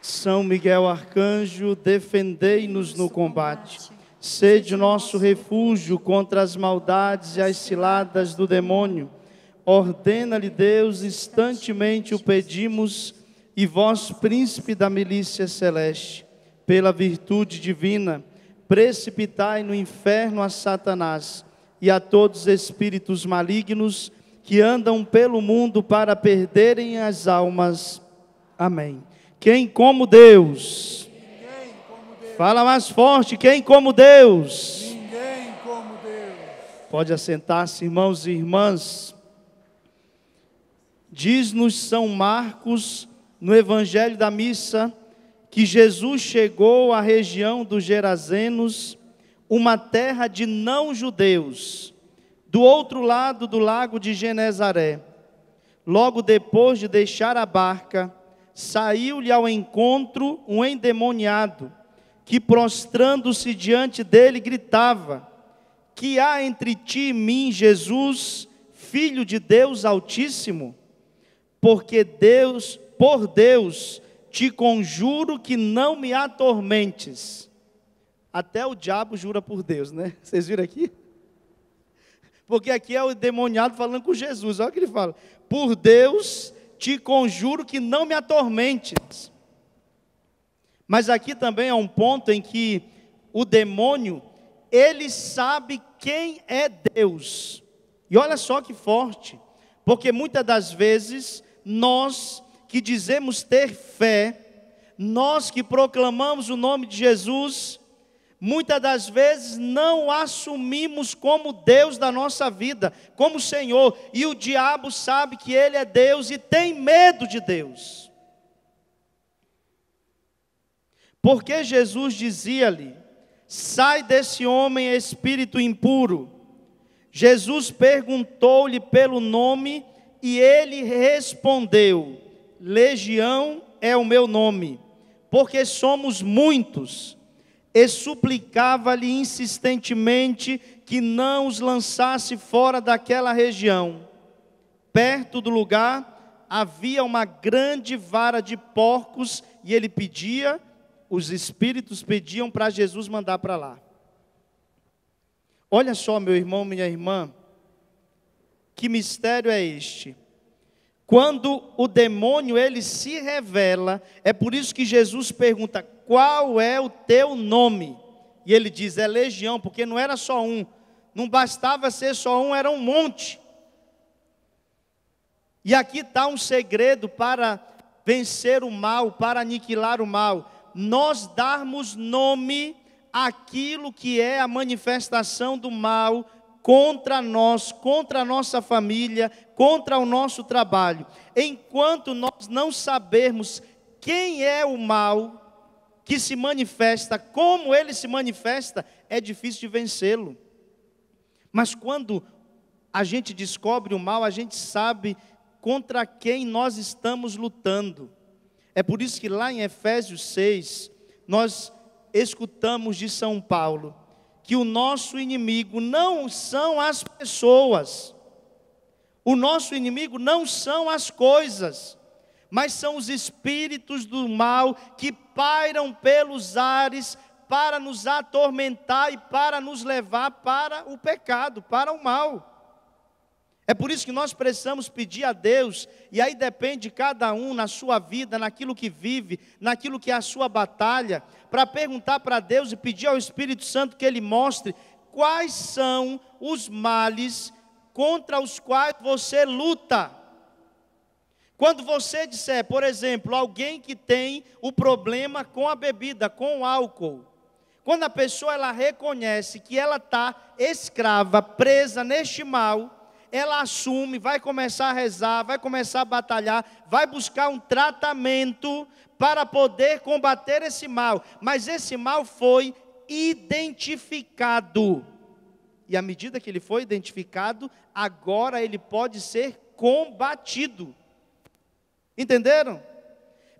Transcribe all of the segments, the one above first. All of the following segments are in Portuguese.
São Miguel Arcanjo, defendei-nos no combate. Sede nosso refúgio contra as maldades e as ciladas do demônio. Ordena-lhe Deus, instantemente o pedimos, e vós, príncipe da milícia celeste, pela virtude divina, precipitai no inferno a Satanás e a todos os espíritos malignos que andam pelo mundo para perderem as almas. Amém. Quem como Deus? Ninguém como Deus. Fala mais forte, quem como Deus? Ninguém como Deus. Pode assentar-se, irmãos e irmãs. Diz-nos São Marcos, no Evangelho da Missa, que Jesus chegou à região dos Gerazenos, uma terra de não-judeus, do outro lado do lago de Genezaré. Logo depois de deixar a barca, saiu-lhe ao encontro um endemoniado, que prostrando-se diante dele gritava: que há entre ti e mim, Jesus, Filho de Deus Altíssimo? Porque por Deus, te conjuro que não me atormentes. Até o diabo jura por Deus, né? Vocês viram aqui? Porque aqui é o endemoniado falando com Jesus. Olha o que ele fala: por Deus, te conjuro que não me atormentes. Mas aqui também é um ponto em que o demônio, ele sabe quem é Deus. E olha só que forte, porque muitas das vezes nós que dizemos ter fé, nós que proclamamos o nome de Jesus, muitas das vezes não o assumimos como Deus da nossa vida, como Senhor, e o diabo sabe que Ele é Deus e tem medo de Deus. Porque Jesus dizia-lhe: sai desse homem, espírito impuro. Jesus perguntou-lhe pelo nome e ele respondeu: Legião é o meu nome, porque somos muitos. E suplicava-lhe insistentemente que não os lançasse fora daquela região. Perto do lugar havia uma grande vara de porcos, e ele pedia, os espíritos pediam para Jesus mandar para lá. Olha só, meu irmão, minha irmã, que mistério é este? Quando o demônio ele se revela, é por isso que Jesus pergunta: qual é o teu nome? E ele diz: é legião, porque não era só um, não bastava ser só um, era um monte. E aqui está um segredo para vencer o mal, para aniquilar o mal: nós darmos nome àquilo que é a manifestação do mal contra nós, contra a nossa família, contra o nosso trabalho. Enquanto nós não sabermos quem é o mal que se manifesta, como ele se manifesta, é difícil de vencê-lo. Mas quando a gente descobre o mal, a gente sabe contra quem nós estamos lutando. É por isso que lá em Efésios 6, nós escutamos de São Paulo que o nosso inimigo não são as pessoas, o nosso inimigo não são as coisas, mas são os espíritos do mal que pairam pelos ares para nos atormentar e para nos levar para o pecado, para o mal. É por isso que nós precisamos pedir a Deus, e aí depende de cada um na sua vida, naquilo que vive, naquilo que é a sua batalha, para perguntar para Deus e pedir ao Espírito Santo que Ele mostre quais são os males contra os quais você luta. Quando você disser, por exemplo, alguém que tem o problema com a bebida, com o álcool, quando a pessoa ela reconhece que ela está escrava, presa neste mal, ela assume, vai começar a rezar, vai começar a batalhar, vai buscar um tratamento para poder combater esse mal. Mas esse mal foi identificado. E à medida que ele foi identificado, agora ele pode ser combatido. Entenderam?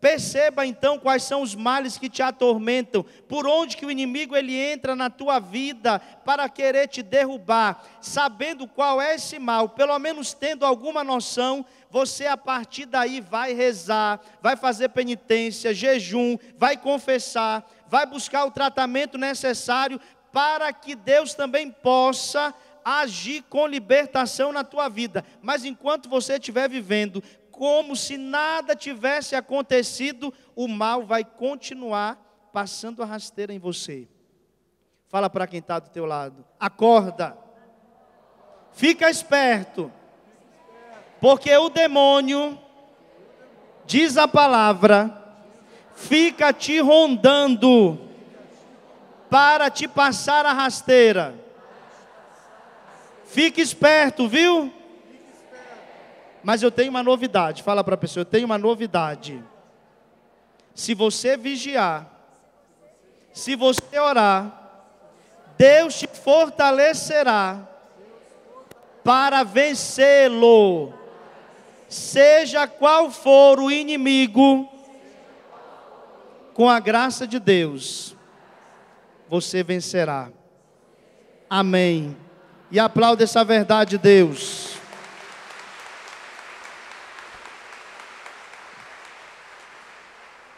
Perceba então quais são os males que te atormentam, por onde que o inimigo ele entra na tua vida para querer te derrubar. Sabendo qual é esse mal, pelo menos tendo alguma noção, você a partir daí vai rezar, vai fazer penitência, jejum, vai confessar, vai buscar o tratamento necessário para que Deus também possa agir com libertação na tua vida. Mas enquanto você estiver vivendo como se nada tivesse acontecido, o mal vai continuar passando a rasteira em você. Fala para quem está do teu lado: acorda, fica esperto, porque o demônio, diz a palavra, fica te rondando para te passar a rasteira. Fique esperto, viu? Mas eu tenho uma novidade. Fala para a pessoa: eu tenho uma novidade. Se você vigiar, se você orar, Deus te fortalecerá para vencê-lo. Seja qual for o inimigo, com a graça de Deus, você vencerá. Amém. E aplauda essa verdade, Deus.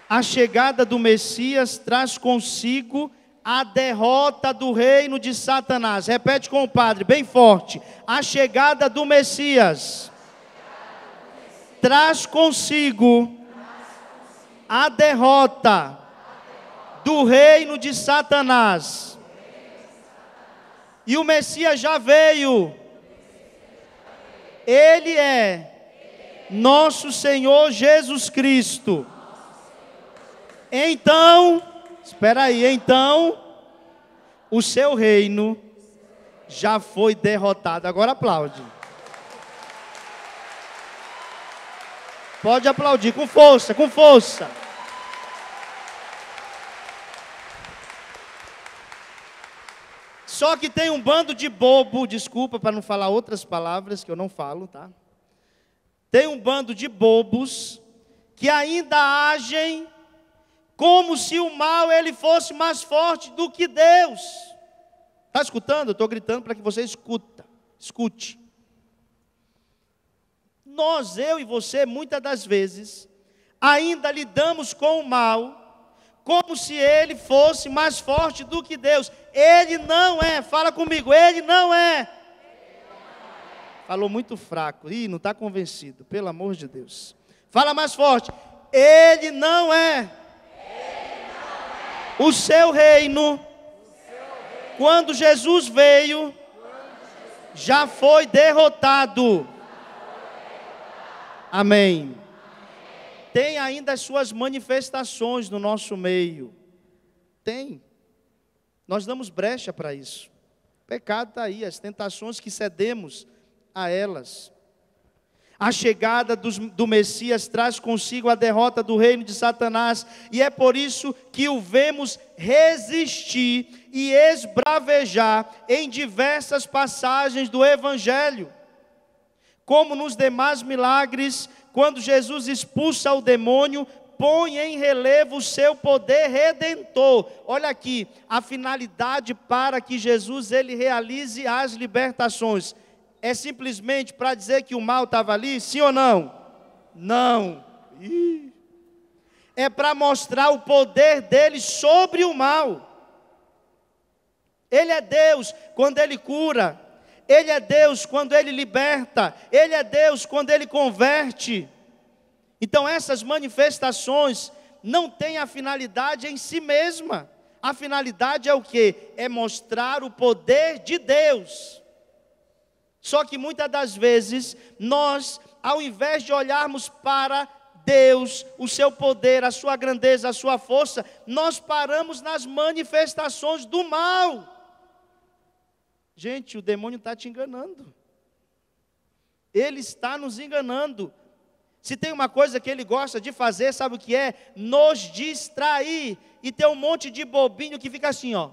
A chegada do Messias traz consigo a derrota do reino de Satanás. Repete com o padre, bem forte. A chegada do Messias traz consigo a derrota do reino de Satanás. E o Messias já veio. Ele é nosso Senhor Jesus Cristo. Então, espera aí, então, o seu reino já foi derrotado. Agora aplaude. Pode aplaudir, com força, com força. Só que tem um bando de bobo, desculpa para não falar outras palavras que eu não falo, tá? Tem um bando de bobos que ainda agem como se o mal ele fosse mais forte do que Deus. Está escutando? Eu estou gritando para que você escute. Nós, eu e você, muitas das vezes, ainda lidamos com o mal, como se ele fosse mais forte do que Deus. Ele não é, fala comigo, ele não é. Falou muito fraco, não está convencido, pelo amor de Deus. Fala mais forte, ele não é. O seu reino, quando Jesus veio, já foi derrotado. Amém. Tem ainda as suas manifestações no nosso meio. Tem. Nós damos brecha para isso. O pecado está aí, as tentações que cedemos a elas. A chegada do Messias traz consigo a derrota do reino de Satanás, e é por isso que o vemos resistir e esbravejar em diversas passagens do Evangelho. Como nos demais milagres, quando Jesus expulsa o demônio, põe em relevo o seu poder redentor. Olha aqui, a finalidade para que Jesus ele realize as libertações. É simplesmente para dizer que o mal estava ali, sim ou não? Não. É para mostrar o poder dele sobre o mal. Ele é Deus quando ele cura. Ele é Deus quando ele liberta. Ele é Deus quando ele converte. Então essas manifestações não têm a finalidade em si mesma. A finalidade é o quê? É mostrar o poder de Deus. Só que muitas das vezes, nós, ao invés de olharmos para Deus, o seu poder, a sua grandeza, a sua força, nós paramos nas manifestações do mal. Gente, o demônio está te enganando. Ele está nos enganando. Se tem uma coisa que ele gosta de fazer, sabe o que é? Nos distrair. E tem um monte de bobinho que fica assim, ó.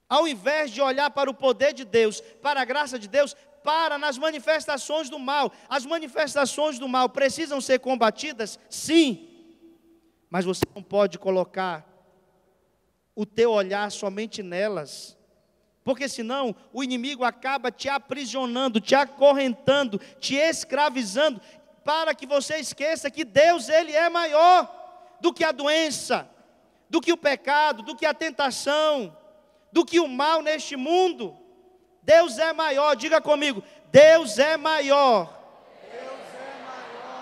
Ao invés de olhar para o poder de Deus, para a graça de Deus, para nas manifestações do mal. As manifestações do mal precisam ser combatidas? Sim. Mas você não pode colocar o teu olhar somente nelas. Porque senão o inimigo acaba te aprisionando, te acorrentando, te escravizando, para que você esqueça que Deus, Ele é maior do que a doença, do que o pecado, do que a tentação, do que o mal neste mundo. Deus é maior, diga comigo, Deus é maior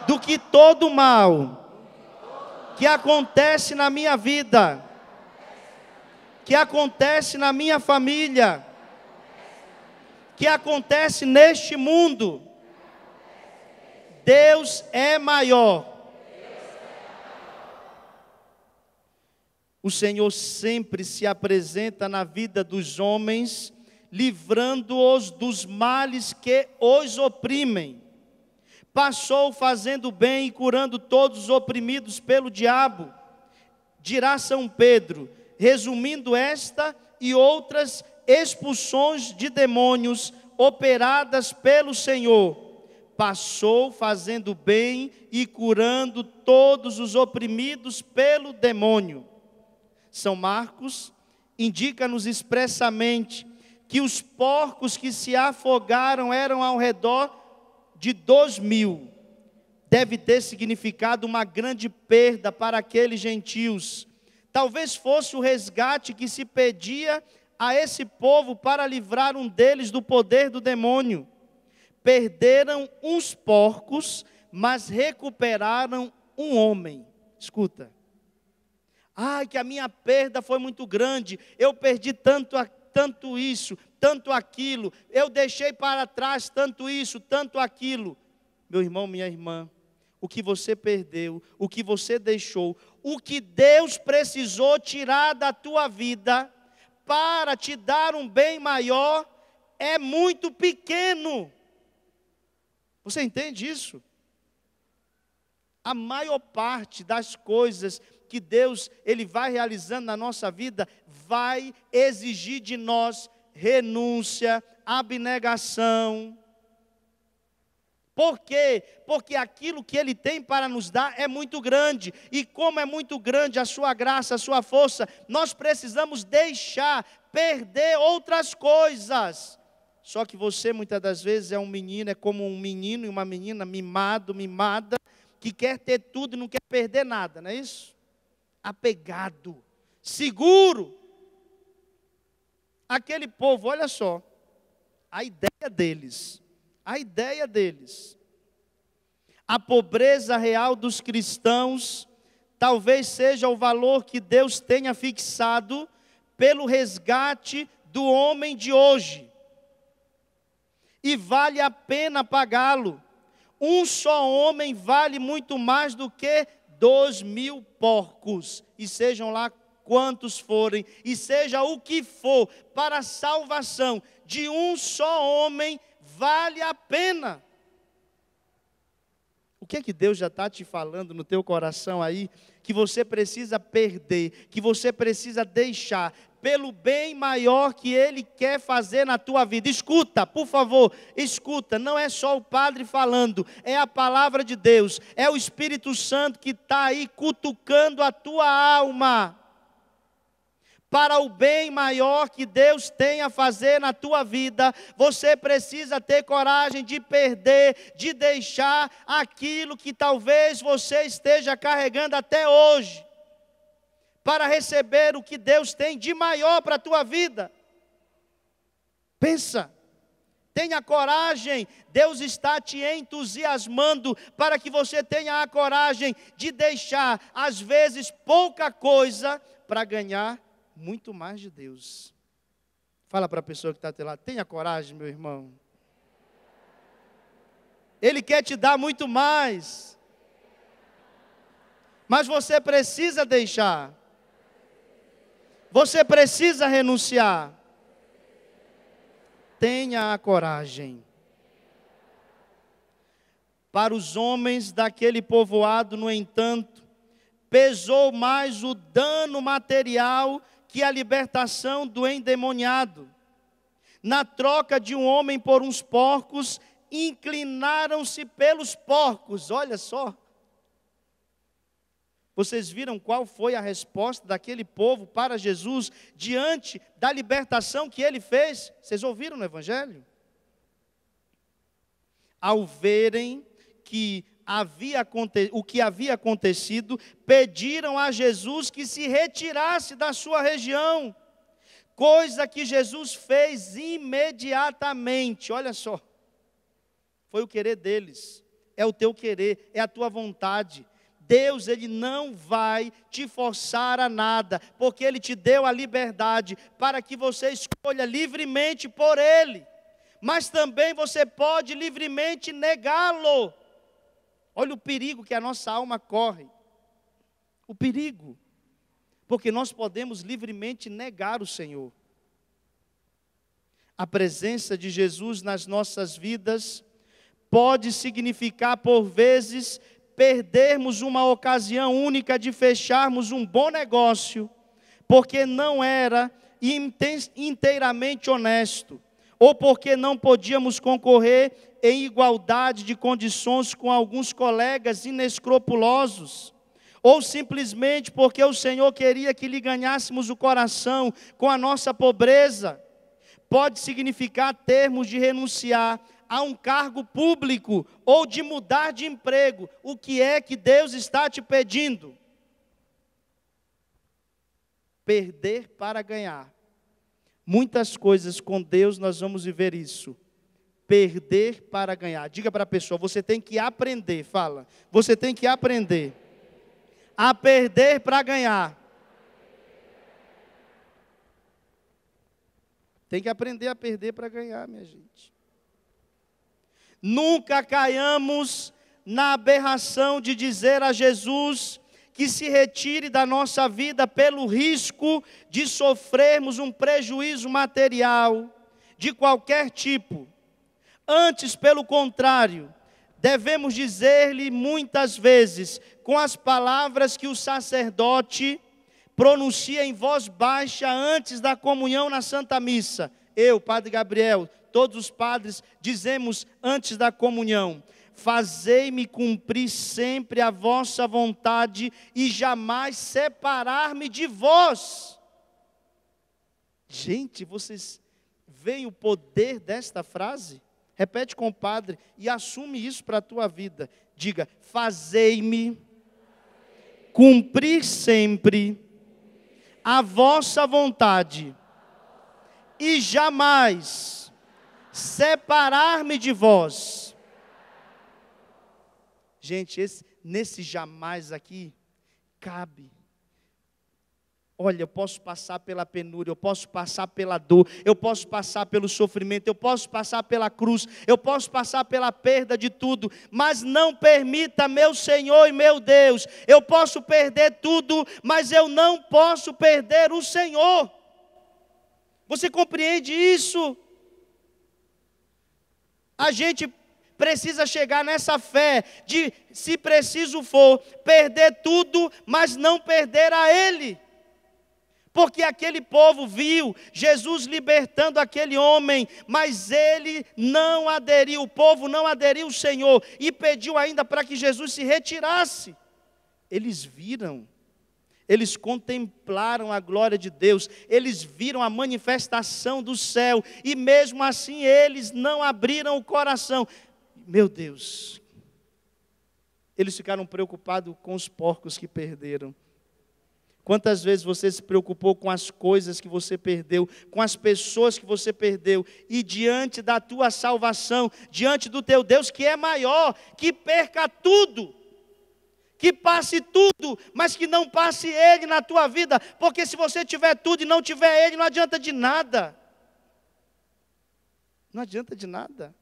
do que todo mal que acontece na minha vida, que acontece na minha família, que acontece neste mundo. Deus é maior. O Senhor sempre se apresenta na vida dos homens, livrando-os dos males que os oprimem. Passou fazendo bem e curando todos os oprimidos pelo diabo. Dirá São Pedro, resumindo esta e outras expulsões de demônios operadas pelo Senhor, passou fazendo bem e curando todos os oprimidos pelo demônio. São Marcos indica-nos expressamente que os porcos que se afogaram eram ao redor de 2.000. Deve ter significado uma grande perda para aqueles gentios. Talvez fosse o resgate que se pedia a esse povo para livrar um deles do poder do demônio. Perderam uns porcos, mas recuperaram um homem. Escuta. Ai, que a minha perda foi muito grande. Eu perdi tanto isso, tanto aquilo. Eu deixei para trás tanto isso, tanto aquilo. Meu irmão, minha irmã, o que você perdeu, o que você deixou, o que Deus precisou tirar da tua vida para te dar um bem maior, é muito pequeno. Você entende isso? A maior parte das coisas que Deus Ele vai realizando na nossa vida, vai exigir de nós renúncia, abnegação. Por quê? Porque aquilo que Ele tem para nos dar é muito grande. E como é muito grande a sua graça, a sua força, nós precisamos deixar, perder outras coisas. Só que você muitas das vezes é um menino, é como um menino e uma menina mimado, mimada, que quer ter tudo e não quer perder nada, não é isso? Apegado, seguro. Aquele povo, olha só, a ideia deles, a pobreza real dos cristãos, talvez seja o valor que Deus tenha fixado pelo resgate do homem de hoje. E vale a pena pagá-lo. Um só homem vale muito mais do que 2.000 porcos, e sejam lá quantos forem, e seja o que for, para a salvação de um só homem, vale a pena. O que é que Deus já está te falando no teu coração aí, que você precisa perder, que você precisa deixar, pelo bem maior que Ele quer fazer na tua vida? Escuta, por favor, escuta, não é só o padre falando, é a palavra de Deus, é o Espírito Santo que está aí cutucando a tua alma, para o bem maior que Deus tem a fazer na tua vida. Você precisa ter coragem de perder, de deixar aquilo que talvez você esteja carregando até hoje, para receber o que Deus tem de maior para a tua vida. Pensa, tenha coragem, Deus está te entusiasmando para que você tenha a coragem de deixar, às vezes, pouca coisa para ganhar muito mais de Deus. Fala para a pessoa que está até lá, tenha coragem, meu irmão. Ele quer te dar muito mais, mas você precisa deixar. Você precisa renunciar. Tenha a coragem. Para os homens daquele povoado, no entanto, pesou mais o dano material que a libertação do endemoniado. na troca de um homem por uns porcos, inclinaram-se pelos porcos. Olha só. Vocês viram qual foi a resposta daquele povo para Jesus diante da libertação que ele fez? Vocês ouviram no Evangelho? Ao verem que o que havia acontecido, pediram a Jesus que se retirasse da sua região, coisa que Jesus fez imediatamente. Olha só, foi o querer deles, é o teu querer, é a tua vontade. Deus, Ele não vai te forçar a nada, porque Ele te deu a liberdade para que você escolha livremente por Ele, mas também você pode livremente negá-lo. Olha o perigo que a nossa alma corre, o perigo, porque nós podemos livremente negar o Senhor. A presença de Jesus nas nossas vidas pode significar, por vezes, perdermos uma ocasião única de fecharmos um bom negócio, porque não era inteiramente honesto, ou porque não podíamos concorrer em igualdade de condições com alguns colegas inescrupulosos, ou simplesmente porque o Senhor queria que lhe ganhássemos o coração com a nossa pobreza. Pode significar termos de renunciar a um cargo público ou de mudar de emprego. O que é que Deus está te pedindo? Perder para ganhar. Muitas coisas com Deus nós vamos viver isso. Perder para ganhar. Diga para a pessoa, você tem que aprender, fala. Você tem que aprender a perder para ganhar. Tem que aprender a perder para ganhar, minha gente. Nunca caiamos na aberração de dizer a Jesus que se retire da nossa vida pelo risco de sofrermos um prejuízo material de qualquer tipo. Antes, pelo contrário, devemos dizer-lhe muitas vezes, com as palavras que o sacerdote pronuncia em voz baixa antes da comunhão na Santa Missa. Eu, Padre Gabriel, todos os padres dizemos antes da comunhão: fazei-me cumprir sempre a vossa vontade e jamais separar-me de vós. Gente, vocês veem o poder desta frase? Repete com o padre e assume isso para a tua vida. Diga: fazei-me cumprir sempre a vossa vontade e jamais separar-me de vós. Gente, nesse jamais aqui, cabe. Olha, eu posso passar pela penúria, eu posso passar pela dor, eu posso passar pelo sofrimento, eu posso passar pela cruz, eu posso passar pela perda de tudo, mas não permita, meu Senhor e meu Deus, eu posso perder tudo, mas eu não posso perder o Senhor. Você compreende isso? A gente precisa chegar nessa fé de, se preciso for, perder tudo, mas não perder a Ele. Porque aquele povo viu Jesus libertando aquele homem, mas ele não aderiu, o povo não aderiu ao Senhor, e pediu ainda para que Jesus se retirasse. Eles viram, eles contemplaram a glória de Deus, eles viram a manifestação do céu, e mesmo assim eles não abriram o coração. Meu Deus, eles ficaram preocupados com os porcos que perderam. Quantas vezes você se preocupou com as coisas que você perdeu, com as pessoas que você perdeu, e diante da tua salvação, diante do teu Deus que é maior, que perca tudo, que passe tudo, mas que não passe Ele na tua vida, porque se você tiver tudo e não tiver Ele, não adianta de nada. Não adianta de nada.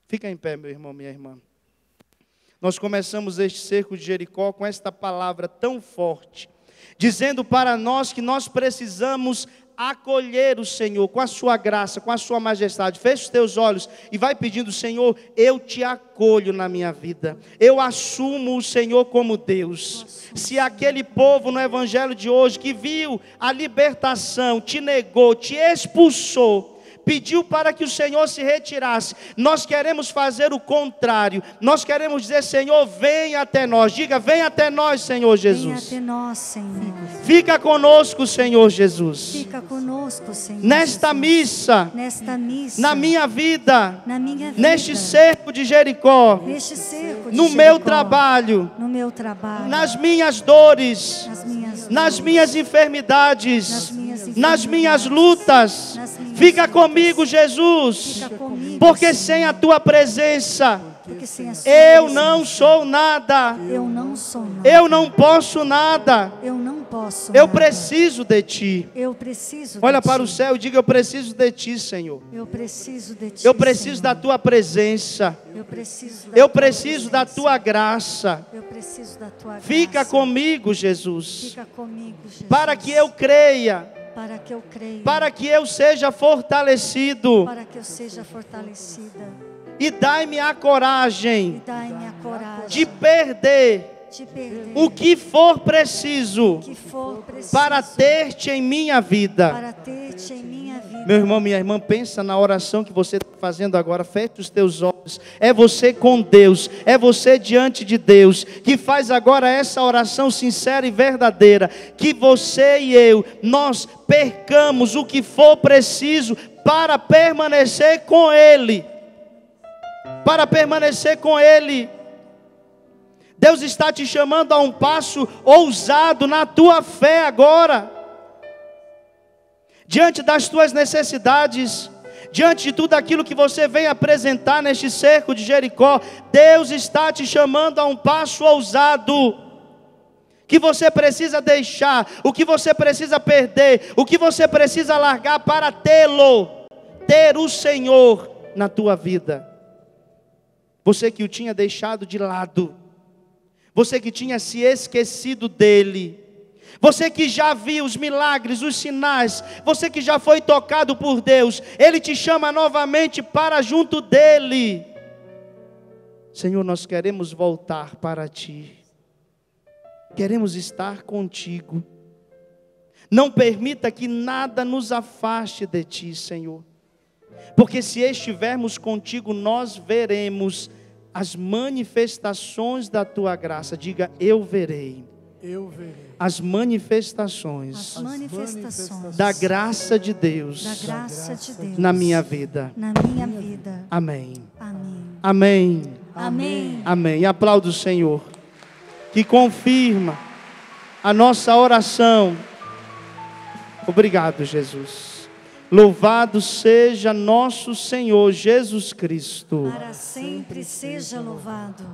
Fica em pé, meu irmão, minha irmã. Nós começamos este cerco de Jericó com esta palavra tão forte, dizendo para nós que nós precisamos acolher o Senhor com a sua graça, com a sua majestade. Feche os teus olhos e vai pedindo: Senhor, eu te acolho na minha vida, eu assumo o Senhor como Deus. Se aquele povo no evangelho de hoje que viu a libertação, te negou, te expulsou, pediu para que o Senhor se retirasse. Nós queremos fazer o contrário. Nós queremos dizer: Senhor, venha até nós. Diga: venha até nós, Senhor Jesus. Venha até nós, Senhor. Fica conosco, Senhor Jesus. Fica conosco, Senhor. Nesta missa, na minha vida, neste cerco de Jericó, no meu trabalho, nas minhas dores, nas minhas enfermidades, nas minhas lutas. Fica comigo, Jesus, porque sem a tua presença eu não sou nada. Eu não posso nada. Eu preciso de ti. Olha para o céu e diga: eu preciso de ti, Senhor. Eu preciso da tua presença. Eu preciso da tua graça. Fica comigo, Jesus. Para que eu creia. Para que eu seja fortalecido. E dai-me a coragem de perder o que for preciso para ter-te em minha vida. Meu irmão, minha irmã, pensa na oração que você está fazendo agora. Feche os teus olhos. É você com Deus, é você diante de Deus, que faz agora essa oração sincera e verdadeira. Que você e eu, nós percamos o que for preciso para permanecer com Ele. Para permanecer com Ele. Deus está te chamando a um passo ousado na tua fé agora. Diante das tuas necessidades, diante de tudo aquilo que você vem apresentar neste cerco de Jericó, Deus está te chamando a um passo ousado. Que você precisa deixar, o que você precisa perder, o que você precisa largar para tê-lo, ter o Senhor na tua vida. Você que o tinha deixado de lado, você que tinha se esquecido dele, você que já viu os milagres, os sinais, você que já foi tocado por Deus, Ele te chama novamente para junto dele. Senhor, nós queremos voltar para Ti, queremos estar contigo. Não permita que nada nos afaste de Ti, Senhor. Porque se estivermos contigo, nós veremos as manifestações da tua graça. Diga: eu verei. Eu verei as manifestações da graça de Deus, na minha vida. Amém. Amém. Amém. Amém. E aplauda o Senhor, que confirma a nossa oração. Obrigado, Jesus. Louvado seja nosso Senhor Jesus Cristo. Para sempre seja louvado.